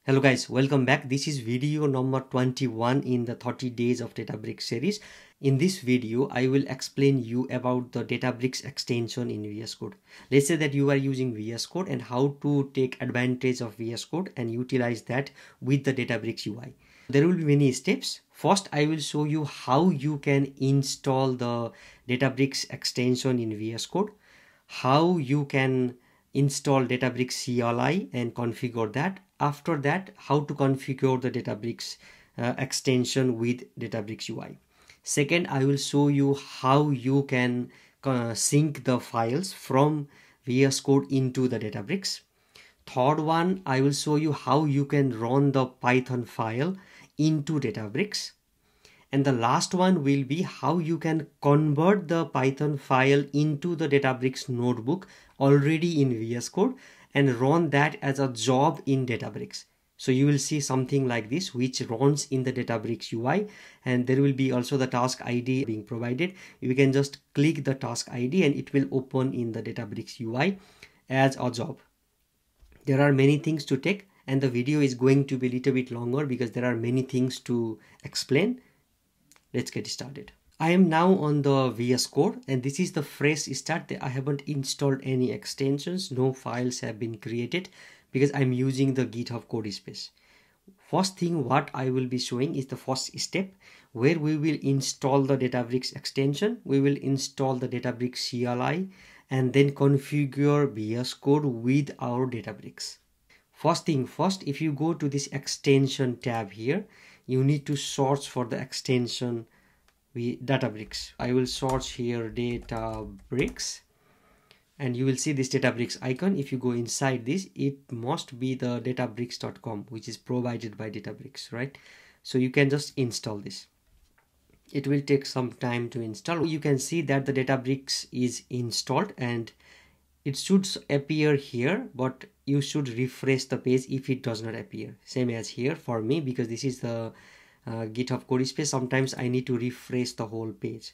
Hello guys, welcome back. This is video number 21 in the 30 days of Databricks series. In this video, I will explain you about the Databricks extension in VSCode. Let's say that you are using VSCode and how to take advantage of VSCode and utilize that with the Databricks UI. There will be many steps. First, I will show you how you can install the Databricks extension in VSCode, how you can install Databricks CLI and configure that. After that, how to configure the Databricks extension with Databricks UI. Second, I will show you how you can sync the files from VSCode into the Databricks. Third one, I will show you how you can run the Python file into Databricks. And the last one will be how you can convert the Python file into the Databricks notebook already in VS Code and run that as a job in Databricks. So you will see something like this which runs in the Databricks UI, and there will be also the task ID being provided. You can just click the task ID and it will open in the Databricks UI as a job. There are many things to take and the video is going to be a little bit longer because there are many things to explain. Let's get started. I am now on the VS Code and this is the fresh start. I haven't installed any extensions. No files have been created because I'm using the GitHub code space. First thing what I will be showing is the first step where we will install the Databricks extension. We will install the Databricks CLI and then configure VS Code with our Databricks. First thing first, if you go to this extension tab here, you need to search for the extension with Databricks. I will search here Databricks and you will see this Databricks icon. If you go inside this, it must be the databricks.com, which is provided by Databricks, right? So you can just install this. It will take some time to install. You can see that the Databricks is installed and it should appear here, but you should refresh the page if it does not appear. Same as here for me, because this is the GitHub code space. Sometimes I need to refresh the whole page.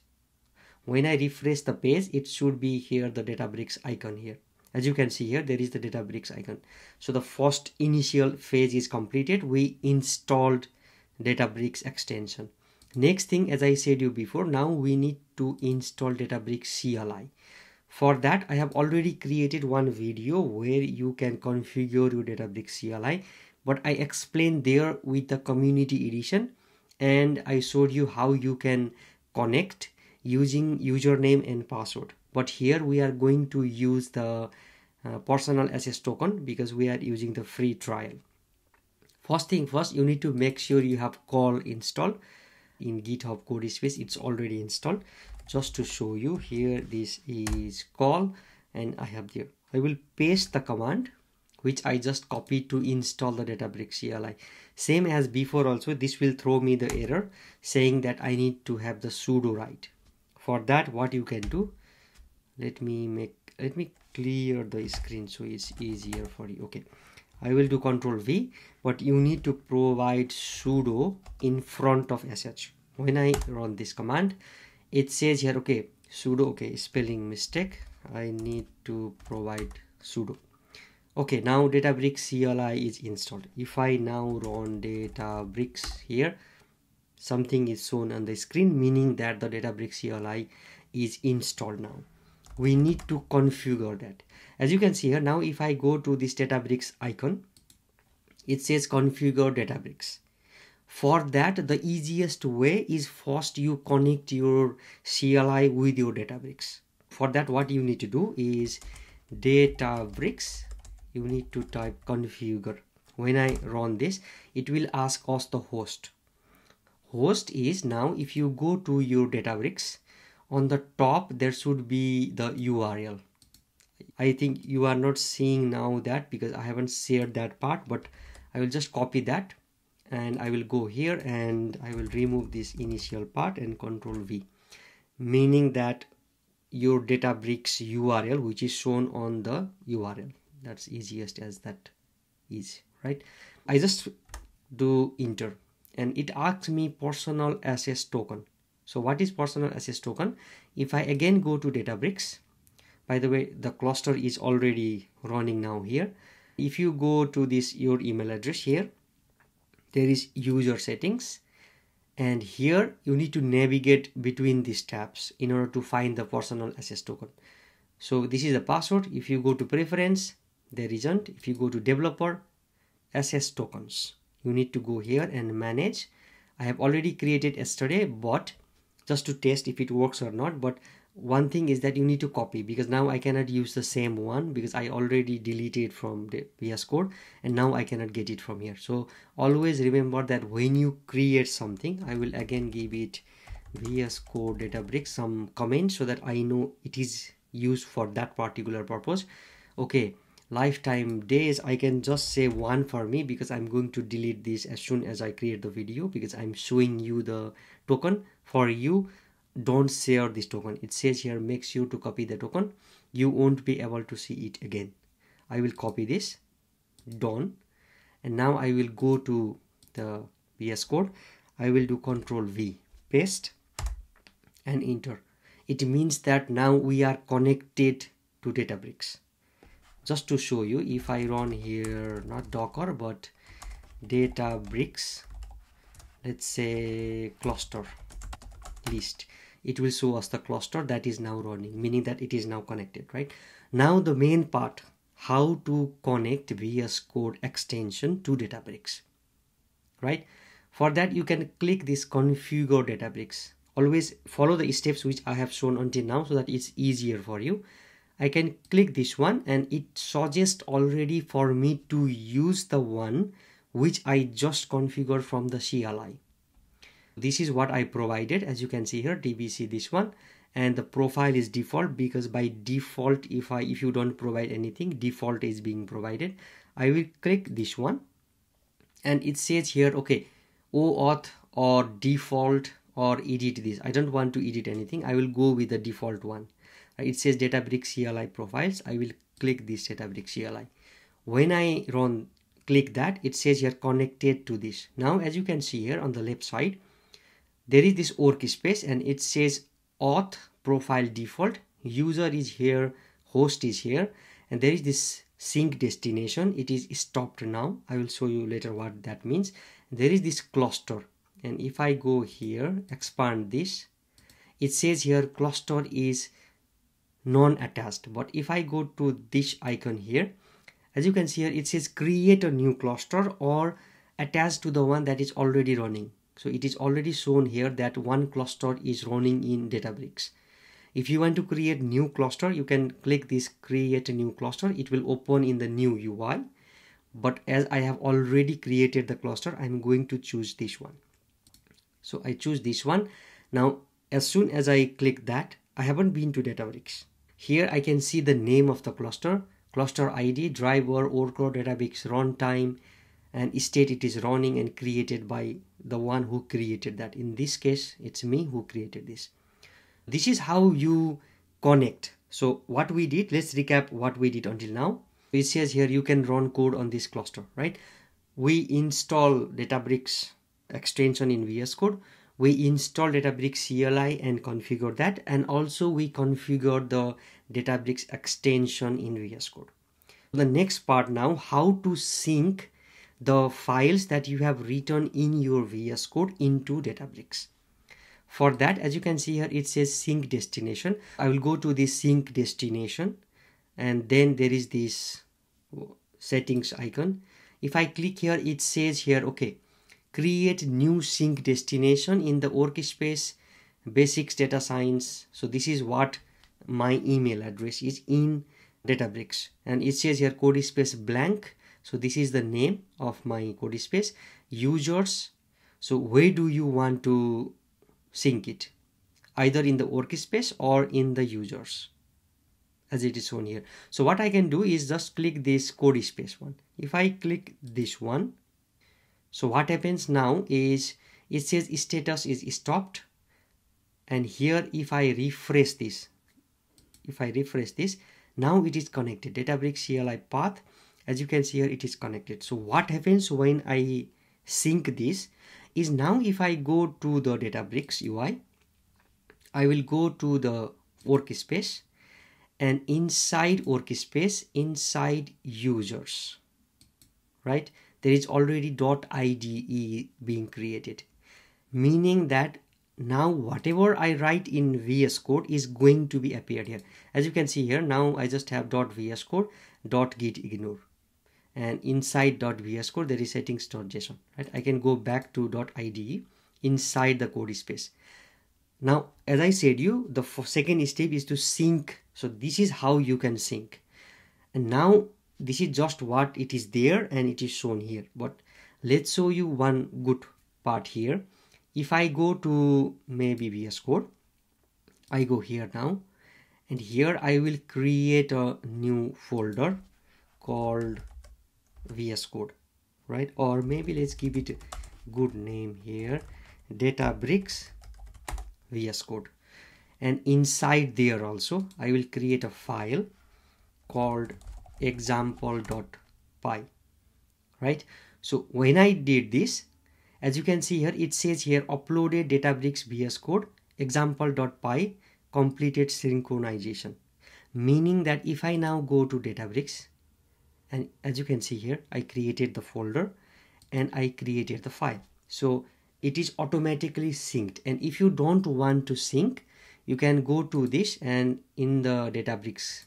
When I refresh the page, it should be here, the Databricks icon here. As you can see here, there is the Databricks icon. So the first initial phase is completed. We installed Databricks extension. Next thing, as I said you before, now we need to install Databricks CLI. For that, I have already created one video where you can configure your Databricks CLI, but I explained there with the community edition and I showed you how you can connect using username and password. But here we are going to use the personal access token because we are using the free trial. First thing first, you need to make sure you have call installed in GitHub code space. It's already installed. Just to show you here, this is call and I have there. I will paste the command which I just copied to install the Databricks CLI. Same as before also, this will throw me the error saying that I need to have the sudo right. For that, what you can do, let me clear the screen so it's easier for you. Okay, I will do Control V, but you need to provide sudo in front of sh. When I run this command, it says here, okay, sudo, okay, spelling mistake. I need to provide sudo. Okay, now Databricks CLI is installed. If I now run Databricks here, something is shown on the screen, meaning that the Databricks CLI is installed now. We need to configure that. As you can see here, now if I go to this Databricks icon, it says configure Databricks. For that, the easiest way is first you connect your CLI with your Databricks. For that, what you need to do is Databricks. You need to type configure. When I run this, it will ask us the host. Host is, now if you go to your Databricks, on the top there should be the URL. I think you are not seeing now that because I haven't shared that part, but I will just copy that and I will go here and I will remove this initial part and Control V, meaning that your Databricks URL which is shown on the URL. That's easiest as that is, right? I just do enter and it asks me personal access token. So what is personal access token? If I again go to Databricks, by the way, the cluster is already running now here. If you go to this, your email address here, there is user settings, and here you need to navigate between these tabs in order to find the personal access token. So this is the password. If you go to preference, there isn't. If you go to developer, access tokens, you need to go here and manage. I have already created yesterday, but just to test if it works or not. But one thing is that you need to copy, because now I cannot use the same one because I already deleted from the VSCode and now I cannot get it from here. So always remember that when you create something, I will again give it VSCode Databricks some comments so that I know it is used for that particular purpose. Okay, lifetime days, I can just say 1 for me because I'm going to delete this as soon as I create the video, because I'm showing you the token. For you, don't share this token. It says here make sure to copy the token. You won't be able to see it again. I will copy this, done, and now I will go to the VSCode. I will do Ctrl V, paste and enter. It means that now we are connected to Databricks. Just to show you, if I run here, not Docker but Databricks, let's say cluster list, it will show us the cluster that is now running, meaning that it is now connected. Right now, the main part, how to connect VSCode extension to Databricks. Right, for that you can click this configure Databricks. Always follow the steps which I have shown until now so that it's easier for you. I can click this one and it suggests already for me to use the one which I just configured from the CLI. This is what I provided, as you can see here, DBC this one, and the profile is default because by default if you don't provide anything, default is being provided. I will click this one and it says here, okay, OAuth or default or edit this. I don't want to edit anything. I will go with the default one. It says Databricks CLI profiles. I will click this Databricks CLI. When I click that, it says here connected to this. Now, as you can see here on the left side, there is this workspace and it says auth profile default, user is here, host is here, and there is this sync destination. It is stopped now. I will show you later what that means. There is this cluster, and if I go here, expand this, it says here cluster is non-attached. But if I go to this icon here, as you can see here, it says create a new cluster or attach to the one that is already running. So it is already shown here that one cluster is running in Databricks. If you want to create new cluster, you can click this create a new cluster. It will open in the new UI. But as I have already created the cluster, I'm going to choose this one. So I choose this one. Now, as soon as I click that, I haven't been to Databricks. Here I can see the name of the cluster, cluster ID, driver, workload, Databricks runtime, and state it is running and created by the one who created that. In this case, it's me who created this. This is how you connect. So what we did, let's recap what we did until now. It says here you can run code on this cluster, right? We install Databricks extension in VS Code. We install Databricks CLI and configure that, and also we configure the Databricks extension in VS Code. The next part now, how to sync the files that you have written in your VS Code into Databricks. For that, as you can see here, it says sync destination. I will go to this sync destination, and then there is this settings icon. If I click here, it says here, okay, create new sync destination in the workspace, basics data science. So this is what my email address is in Databricks, and it says here code space blank. So this is the name of my code space. Users, so where do you want to sync it? Either in the workspace or in the users, as it is shown here. So what I can do is just click this code space one. If I click this one, so what happens now is it says status is stopped, and here if I refresh this, now it is connected. Databricks CLI path, as you can see here, it is connected. So what happens when I sync this is, now if I go to the Databricks UI, I will go to the workspace, and inside workspace, inside users, right, there is already .ide being created, meaning that now whatever I write in VSCode is going to be appeared here. As you can see here, now I just have .vscode .git ignore, and inside .vscode there is settings.json, right? I can go back to .ide inside the code space. Now, as I said you, the second step is to sync. So this is how you can sync. And now this is just what it is there and it is shown here. But let's show you one good part here. If I go to maybe VSCode, I go here now, and here I will create a new folder called VSCode, right? Or maybe let's give it a good name here, Databricks VSCode. And inside there also I will create a file called example.py, right? So when I did this, as you can see here, it says here uploaded Databricks VSCode example.py completed synchronization, meaning that if I now go to Databricks, and as you can see here, I created the folder and I created the file. So it is automatically synced. And if you don't want to sync, you can go to this, and in the Databricks,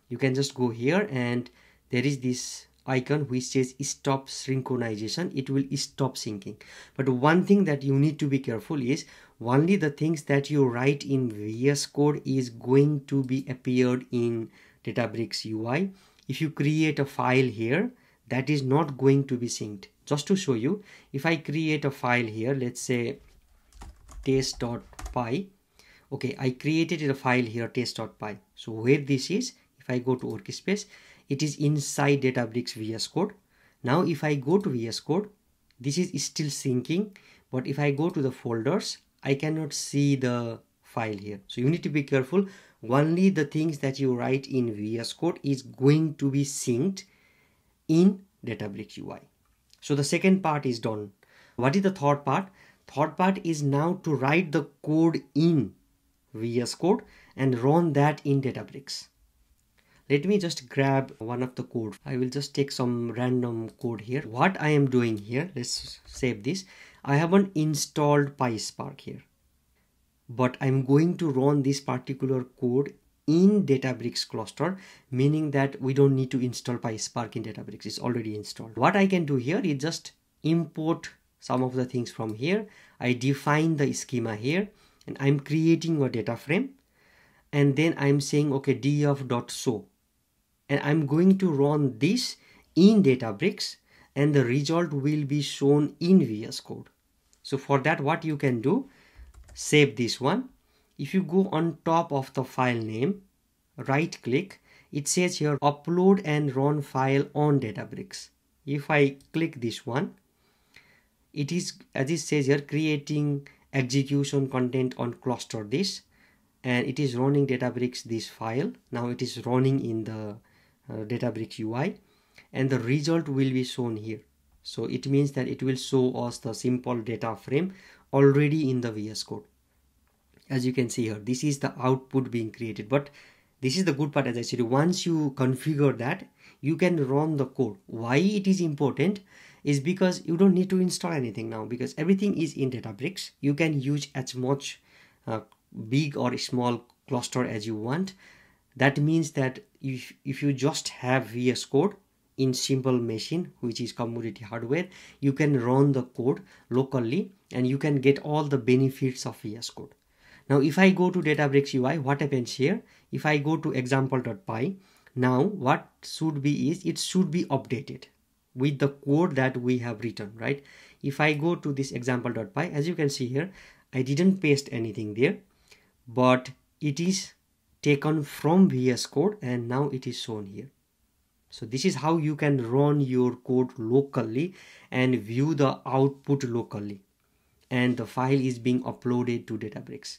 you can just go here and there is this icon which says stop synchronization. It will stop syncing. But one thing that you need to be careful is only the things that you write in VS Code is going to be appeared in Databricks UI. If you create a file here, that is not going to be synced. Just to show you, if I create a file here, let's say test.py. Okay, I created a file here, test.py. So where this is, if I go to workspace, it is inside Databricks VS Code. Now if I go to VS Code, this is still syncing, but if I go to the folders, I cannot see the file here. So you need to be careful. Only the things that you write in VS Code is going to be synced in Databricks UI. So the second part is done. What is the third part? Third part is now to write the code in VS Code and run that in Databricks. Let me just grab one of the code. I will just take some random code here. What I am doing here, let's save this. I haven't installed PySpark here, but I'm going to run this particular code in Databricks cluster, meaning that we don't need to install PySpark in Databricks. It's already installed. What I can do here is just import some of the things from here. I define the schema here, and I'm creating a data frame, and then I'm saying okay, df.show, and I'm going to run this in Databricks, and the result will be shown in VS Code. So for that, what you can do, save this one. If you go on top of the file name, right click, it says here upload and run file on Databricks. If I click this one, it is, as it says here, creating execution content on cluster this, and it is running Databricks this file. Now it is running in the Databricks UI, and the result will be shown here. So it means that it will show us the simple data frame already in the VS Code. As you can see here, this is the output being created. But this is the good part, as I said, once you configure that, you can run the code. Why it is important is because you don't need to install anything now, because everything is in Databricks. You can use as much big or small cluster as you want. That means that if you just have VS Code in simple machine, which is commodity hardware, you can run the code locally and you can get all the benefits of VS Code. Now if I go to Databricks UI, what happens here? If I go to example.py, now what should be is, it should be updated with the code that we have written, right? If I go to this example.py, as you can see here, I didn't paste anything there, but it is taken from VS Code and now it is shown here. So this is how you can run your code locally and view the output locally, and the file is being uploaded to Databricks.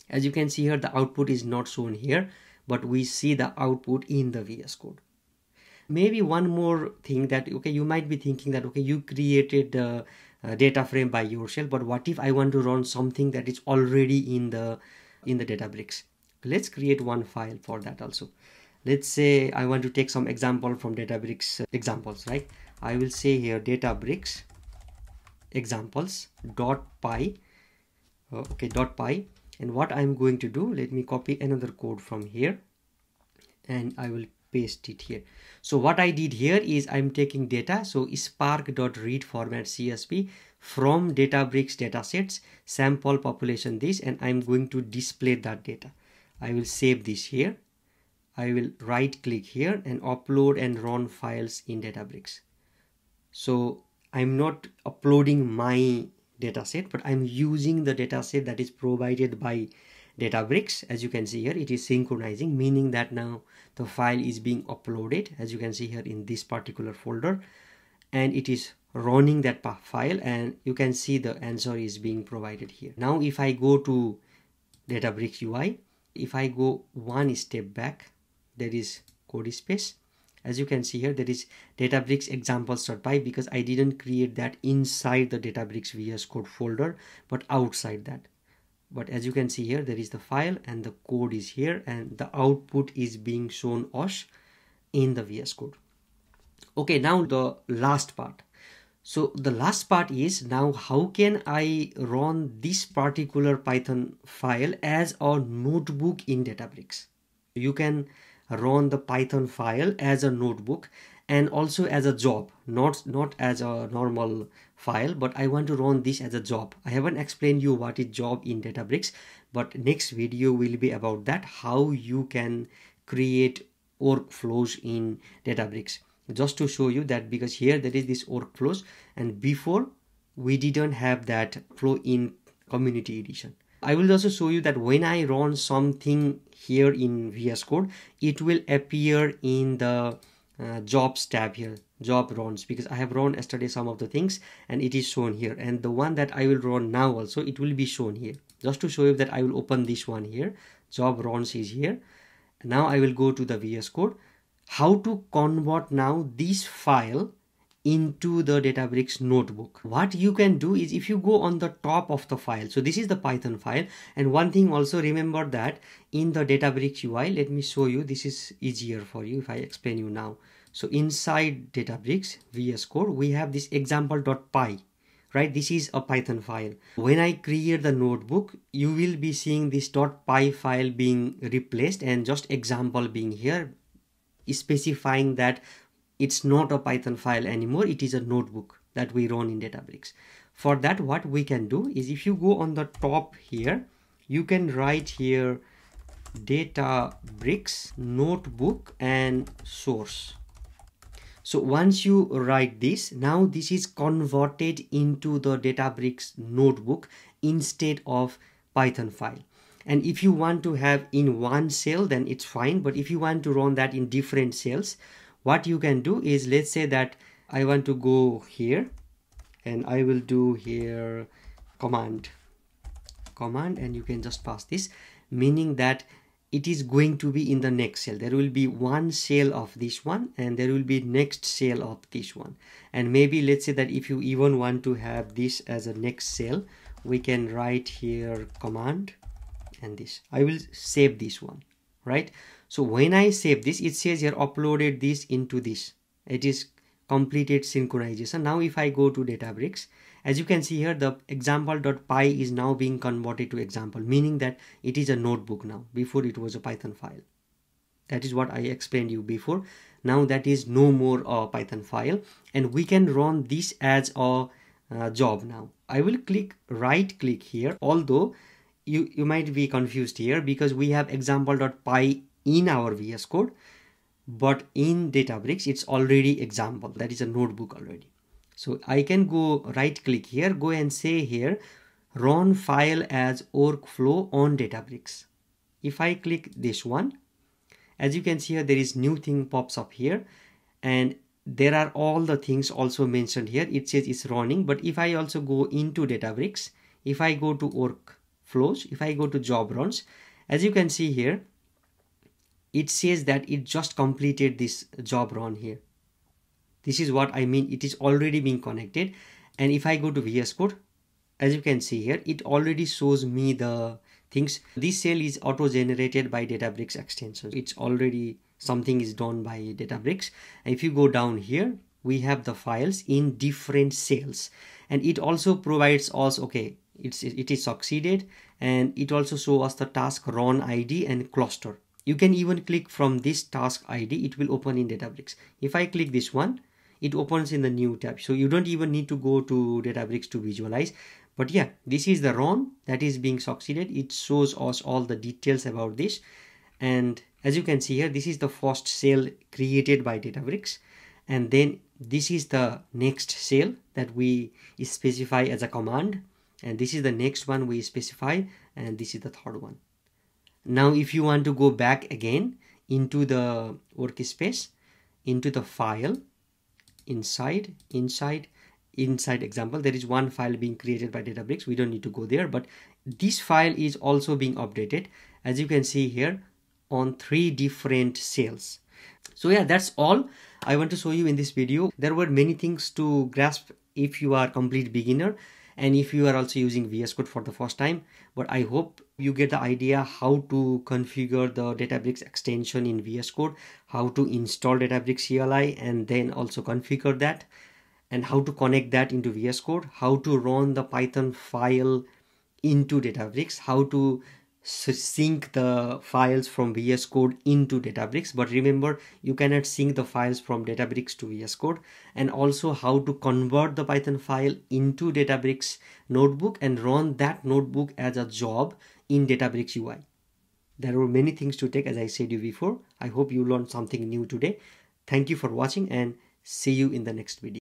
As you can see here, the output is not shown here, but we see the output in the VS Code. Maybe one more thing that, okay, you might be thinking that, okay, you created the data frame by yourself, but what if I want to run something that is already in the Databricks? Let's create one file for that also. Let's say I want to take some example from Databricks examples, right? I will say here Databricks examples .py. Okay, .py. And what I'm going to do, let me copy another code from here and I will paste it here. So what I did here is I'm taking data, so spark.read format CSV from Databricks datasets, sample population this, and I'm going to display that data. I will save this here. I will right click here and upload and run files in Databricks. So I'm not uploading my dataset, but I'm using the dataset that is provided by Databricks. As you can see here, it is synchronizing, meaning that now the file is being uploaded, as you can see here in this particular folder, and it is running that file, and you can see the answer is being provided here. Now if I go to Databricks UI, if I go one step back, there is code space. As you can see here, there is Databricks examples.py because I didn't create that inside the Databricks VSCode folder, but outside that. But as you can see here, there is the file and the code is here, and the output is being shown us in the VSCode. Okay, now the last part. So the last part is now how can I run this particular Python file as a notebook in Databricks? You can run the Python file as a notebook and also as a job, not as a normal file, but I want to run this as a job. I haven't explained you what is job in Databricks, but next video will be about that, how you can create workflows in Databricks. Just to show you that, because here there is this workflows, and before we didn't have that flow in Community Edition. I will also show you that when I run something here in VSCode, it will appear in the jobs tab here, job runs, because I have run yesterday some of the things and it is shown here, and the one that I will run now also, it will be shown here. Just to show you that, I will open this one here, job runs is here. Now I will go to the VSCode, how to convert now this file into the Databricks notebook. What you can do is, if you go on the top of the file, so this is the Python file, and one thing also remember that in the Databricks UI, let me show you, this is easier for you if I explain you now. So inside Databricks VSCode, we have this example.py, right? This is a Python file. When I create the notebook, you will be seeing this .py file being replaced and just example being here, specifying that it's not a Python file anymore, it is a notebook that we run in Databricks. For that, what we can do is, if you go on the top here, you can write here Databricks notebook and source. So once you write this, now this is converted into the Databricks notebook instead of Python file. And if you want to have in one cell, then it's fine. But if you want to run that in different cells, what you can do is, let's say that I want to go here and I will do here command, and you can just pass this, meaning that it is going to be in the next cell. There will be one cell of this one and there will be next cell of this one. And maybe let's say that if you even want to have this as a next cell, we can write here command and this. I will save this one, right? So when I save this, it says here uploaded this into this. It is completed synchronization. Now if I go to Databricks, as you can see here, the example.py is now being converted to example, meaning that it is a notebook now. Before it was a Python file. That is what I explained you before. Now that is no more a Python file, and we can run this as a job now. I will right click here, although you might be confused here because we have example.py in our VSCode, but in Databricks it's already example, that is a notebook already. So I can go right click here, go and say here run file as workflow on Databricks. If I click this one, as you can see here, there is new thing pops up here, and there are all the things also mentioned here. It says it's running, but if I also go into Databricks, if I go to workflows, if I go to job runs, as you can see here, it says that it just completed this job run here. This is what I mean. It is already being connected. And if I go to VSCode, as you can see here, it already shows me the things. This cell is auto-generated by Databricks extension. It's already something is done by Databricks. And if you go down here, we have the files in different cells, and it also provides us, okay, it is succeeded, and it also shows us the task run ID and cluster. You can even click from this task ID, it will open in Databricks. If I click this one, it opens in the new tab, so you don't even need to go to Databricks to visualize. But yeah, this is the run that is being succeeded. It shows us all the details about this, and as you can see here, this is the first cell created by Databricks, and then this is the next cell that we specify as a command, and this is the next one we specify, and this is the third one. Now if you want to go back again into the workspace, into the file, inside example, there is one file being created by Databricks. We don't need to go there, but this file is also being updated, as you can see here, on 3 different cells. So yeah, that's all I want to show you in this video. There were many things to grasp if you are complete beginner and if you are also using VS Code for the first time, but I hope you get the idea how to configure the Databricks extension in VS Code, how to install Databricks CLI and then also configure that, and how to connect that into VS Code, how to run the Python file into Databricks, how to sync the files from VS Code into Databricks. But remember, you cannot sync the files from Databricks to VS Code, and also how to convert the Python file into Databricks notebook and run that notebook as a job in Databricks UI. There were many things to take, as I said you before. I hope you learned something new today. Thank you for watching and see you in the next video.